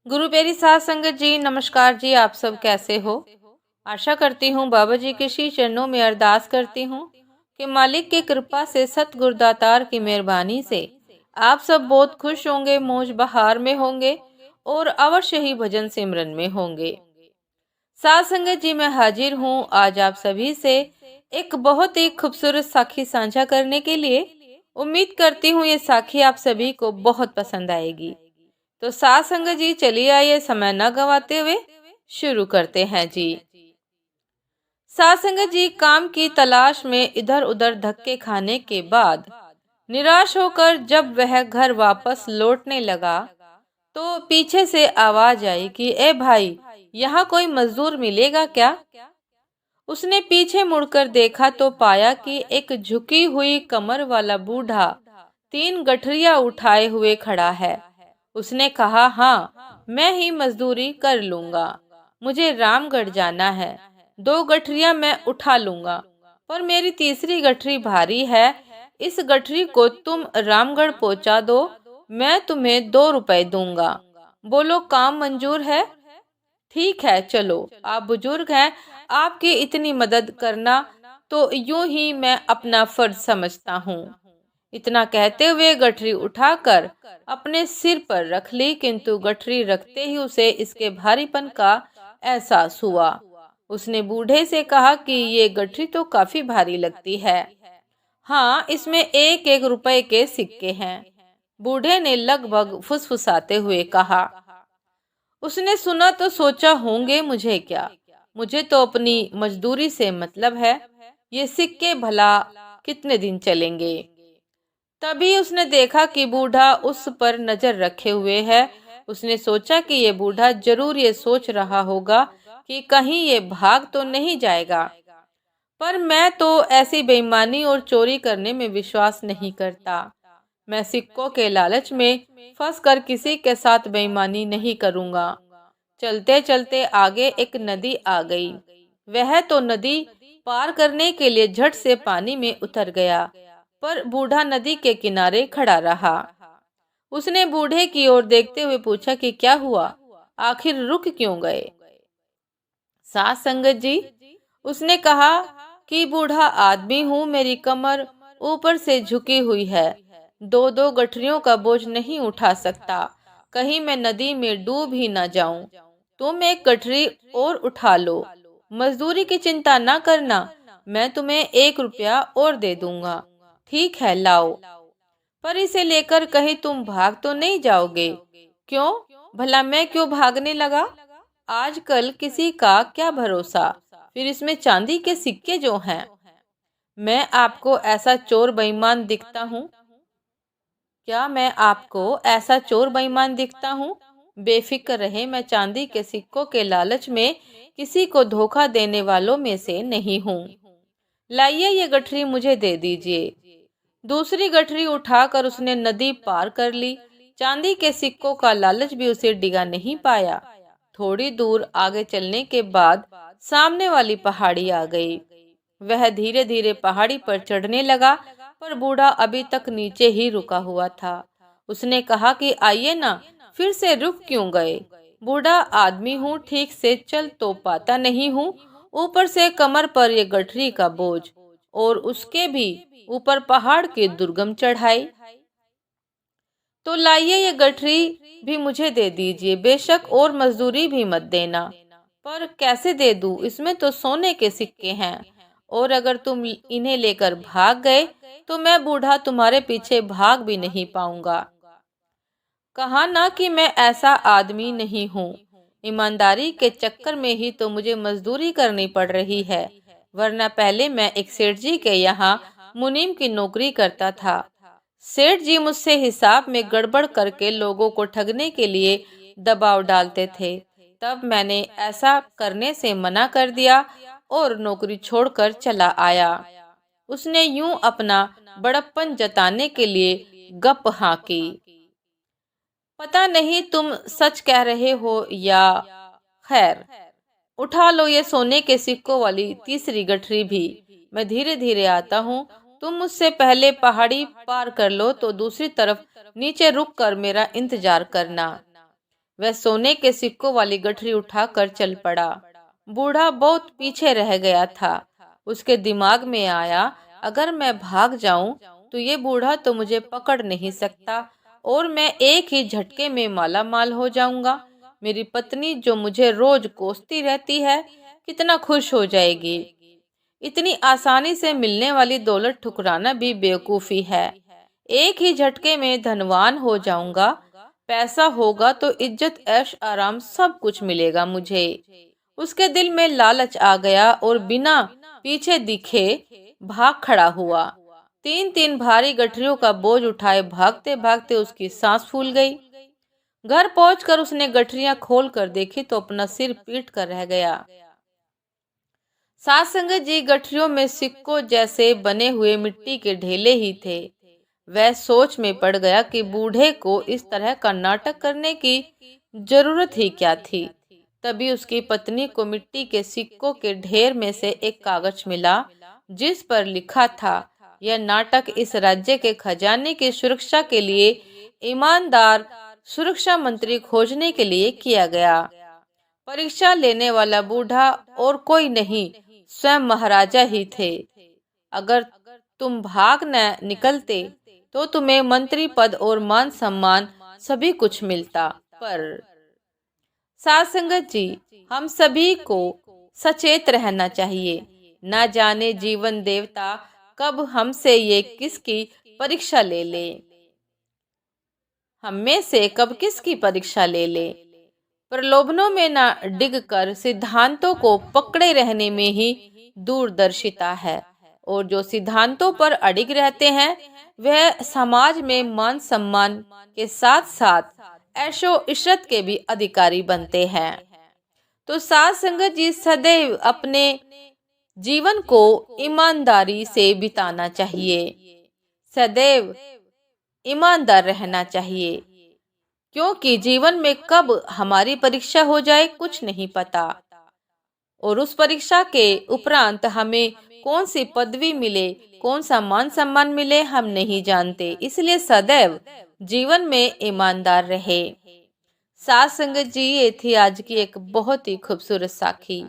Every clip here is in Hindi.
गुरु प्यारी साध संगत जी, नमस्कार जी। आप सब कैसे हो? आशा करती हूँ बाबा जी के श्री चरणों में अरदास करती हूँ कि मालिक की कृपा से, सतगुरु दातार की मेहरबानी से आप सब बहुत खुश होंगे, मौज बहार में होंगे और अवश्य ही भजन सिमरन में होंगे। साध संगत जी, मैं हाजिर हूँ आज आप सभी से एक बहुत ही खूबसूरत साखी साझा करने के लिए। उम्मीद करती हूँ ये साखी आप सभी को बहुत पसंद आएगी। तो साथ संगत जी, चलिए आइए समय न गंवाते हुए शुरू करते हैं जी। साथ संगत जी, काम की तलाश में इधर उधर धक्के खाने के बाद निराश होकर जब वह घर वापस लौटने लगा तो पीछे से आवाज आई कि ए भाई, यहाँ कोई मजदूर मिलेगा क्या? उसने पीछे मुड़कर देखा तो पाया कि एक झुकी हुई कमर वाला बूढ़ा 3 गठरियां उठाए हुए खड़ा है। उसने कहा, हाँ, मैं ही मजदूरी कर लूंगा। मुझे रामगढ़ जाना है। 2 गठरियां मैं उठा लूंगा, पर मेरी तीसरी गठरी भारी है। इस गठरी को तुम रामगढ़ पहुंचा दो, मैं तुम्हें 2 रुपए दूंगा। बोलो, काम मंजूर है? ठीक है, चलो, आप बुजुर्ग हैं, आपकी इतनी मदद करना तो यूं ही मैं अपना फर्ज समझता हूँ। इतना कहते हुए गठरी उठाकर अपने सिर पर रख ली, किंतु गठरी रखते ही उसे इसके भारीपन का एहसास हुआ। उसने बूढ़े से कहा कि ये गठरी तो काफी भारी लगती है। हाँ, इसमें 1-1 रुपए के सिक्के हैं, बूढ़े ने लगभग फुसफुसाते हुए कहा। उसने सुना तो सोचा, होंगे मुझे क्या, मुझे तो अपनी मजदूरी से मतलब है। ये सिक्के भला कितने दिन चलेंगे? तभी उसने देखा कि बूढ़ा उस पर नजर रखे हुए है। उसने सोचा कि ये बूढ़ा जरूर ये सोच रहा होगा कि कहीं ये भाग तो नहीं जाएगा। पर मैं तो ऐसी बेईमानी और चोरी करने में विश्वास नहीं करता। मैं सिक्कों के लालच में फंसकर किसी के साथ बेईमानी नहीं करूंगा। चलते चलते आगे एक नदी आ गई। वह तो नदी पार करने के लिए झट से पानी में उतर गया, पर बूढ़ा नदी के किनारे खड़ा रहा। उसने बूढ़े की ओर देखते हुए पूछा कि क्या हुआ, आखिर रुक क्यों गए? साथ संगत जी, उसने कहा कि बूढ़ा आदमी हूँ, मेरी कमर ऊपर से झुकी हुई है, 2-2 गठरियों का बोझ नहीं उठा सकता, कहीं मैं नदी में डूब ही न जाऊं। तुम एक गठरी और उठा लो, मजदूरी की चिंता न करना, मैं तुम्हें 1 रुपया और दे दूंगा। ठीक है, लाओ। पर इसे लेकर कहीं तुम भाग तो नहीं जाओगे? क्यों? भला मैं क्यों भागने लगा? आजकल किसी का क्या भरोसा, फिर इसमें चांदी के सिक्के जो हैं। मैं आपको ऐसा चोर बेईमान दिखता हूँ? क्या मैं आपको ऐसा चोर बेईमान दिखता हूँ? बेफिक्र रहे, मैं चांदी के सिक्कों के लालच में किसी को धोखा देने वालों में से नहीं हूँ। लाइए, ये गठरी मुझे दे दीजिए। दूसरी गठरी उठाकर उसने नदी पार कर ली। चांदी के सिक्कों का लालच भी उसे डिगा नहीं पाया। थोड़ी दूर आगे चलने के बाद सामने वाली पहाड़ी आ गई। वह धीरे धीरे पहाड़ी पर चढ़ने लगा, पर बूढ़ा अभी तक नीचे ही रुका हुआ था। उसने कहा कि आइए ना, फिर से रुक क्यों गए? बूढ़ा आदमी हूँ, ठीक से चल तो पाता नहीं हूँ, ऊपर से कमर पर ये गठरी का बोझ, और उसके भी ऊपर पहाड़ की दुर्गम चढ़ाई। तो लाइए, ये गठरी भी मुझे दे दीजिए, बेशक और मजदूरी भी मत देना। पर कैसे दे दूं, इसमें तो सोने के सिक्के हैं, और अगर तुम इन्हें लेकर भाग गए तो मैं बूढ़ा तुम्हारे पीछे भाग भी नहीं पाऊंगा। कहा ना कि मैं ऐसा आदमी नहीं हूँ। ईमानदारी के चक्कर में ही तो मुझे मजदूरी करनी पड़ रही है, वरना पहले मैं एक सेठ जी के यहाँ मुनीम की नौकरी करता था। सेठ जी मुझसे हिसाब में गड़बड़ करके लोगों को ठगने के लिए दबाव डालते थे। तब मैंने ऐसा करने से मना कर दिया और नौकरी छोड़कर चला आया। उसने यूं अपना बड़प्पन जताने के लिए गप हाँकी। पता नहीं तुम सच कह रहे हो या खैर, उठा लो ये सोने के सिक्कों वाली तीसरी गठरी भी। मैं धीरे धीरे आता हूँ, तुम मुझसे पहले पहाड़ी पार कर लो तो दूसरी तरफ नीचे रुक कर मेरा इंतजार करना। वह सोने के सिक्कों वाली गठरी उठाकर चल पड़ा। बूढ़ा बहुत पीछे रह गया था। उसके दिमाग में आया, अगर मैं भाग जाऊं तो ये बूढ़ा तो मुझे पकड़ नहीं सकता और मैं एक ही झटके में माला माल हो जाऊंगा। मेरी पत्नी जो मुझे रोज कोसती रहती है, कितना खुश हो जाएगी। इतनी आसानी से मिलने वाली दौलत ठुकराना भी बेवकूफी है। एक ही झटके में धनवान हो जाऊंगा। पैसा होगा तो इज्जत, ऐश आराम सब कुछ मिलेगा मुझे। उसके दिल में लालच आ गया और बिना पीछे दिखे भाग खड़ा हुआ। तीन तीन भारी गठरियों का बोझ उठाए भागते भागते उसकी सांस फूल गई। घर पहुंचकर उसने गठरियां खोल कर देखी तो अपना सिर पीट कर रह गया। सात संगत जी, गठरियों में सिक्कों जैसे बने हुए मिट्टी के ढेले ही थे। वह सोच में पड़ गया कि बूढ़े को इस तरह का नाटक करने की जरूरत ही क्या थी। तभी उसकी पत्नी को मिट्टी के सिक्कों के ढेर में से एक कागज मिला, जिस पर लिखा था, यह नाटक इस राज्य के खजाने की सुरक्षा के लिए ईमानदार सुरक्षा मंत्री खोजने के लिए किया गया। परीक्षा लेने वाला बूढ़ा और कोई नहीं, स्वयं महाराजा ही थे। अगर तुम भाग न निकलते तो तुम्हें मंत्री पद और मान सम्मान सभी कुछ मिलता। पर साथ संगत जी, हम सभी को सचेत रहना चाहिए। न जाने जीवन देवता कब हमसे ये किसकी परीक्षा ले ले, हम में से कब किसकी परीक्षा ले ले। प्रलोभनों में न डिग कर सिद्धांतों को पकड़े रहने में ही दूरदर्शिता है। और जो सिद्धांतों पर अडिग रहते हैं वह समाज में मान सम्मान के साथ साथ ऐशो इशरत के भी अधिकारी बनते हैं। तो साथ संगत जी, सदैव अपने जीवन को ईमानदारी से बिताना चाहिए। सदैव ईमानदार रहना चाहिए, क्योंकि जीवन में कब हमारी परीक्षा हो जाए कुछ नहीं पता। और उस परीक्षा के उपरांत हमें कौन सी पदवी मिले, कौन सा मान सम्मान मिले, हम नहीं जानते। इसलिए सदैव जीवन में ईमानदार रहे। साथ संगत जी, ये थी आज की एक बहुत ही खूबसूरत साखी।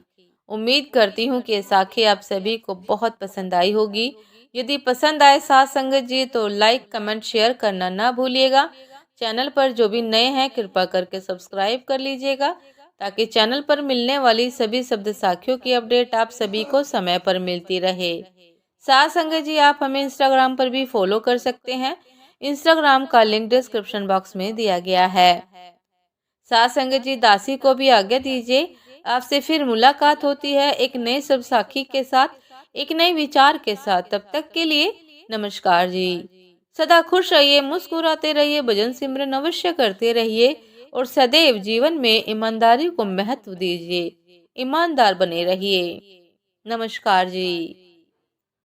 उम्मीद करती हूँ कि साखी आप सभी को बहुत पसंद आई होगी। यदि पसंद आए साथ संगत जी तो लाइक, कमेंट, शेयर करना ना भूलिएगा। चैनल पर जो भी नए हैं कृपया करके सब्सक्राइब कर लीजिएगा, ताकि चैनल पर मिलने वाली सभी शब्द साखियों की अपडेट आप सभी को समय पर मिलती रहे। साथ संगत जी, आप हमें इंस्टाग्राम पर भी फॉलो कर सकते हैं। इंस्टाग्राम का लिंक डिस्क्रिप्शन बॉक्स में दिया गया है। साथ संगत जी, दासी को भी आज्ञा दीजिए। आपसे फिर मुलाकात होती है एक नए सब साखी के साथ, एक नए विचार के साथ। तब तक के लिए नमस्कार जी। सदा खुश रहिए, मुस्कुराते रहिए, भजन सिमरन अवश्य करते रहिए और सदैव जीवन में ईमानदारी को महत्व दीजिए। ईमानदार बने रहिए। नमस्कार जी।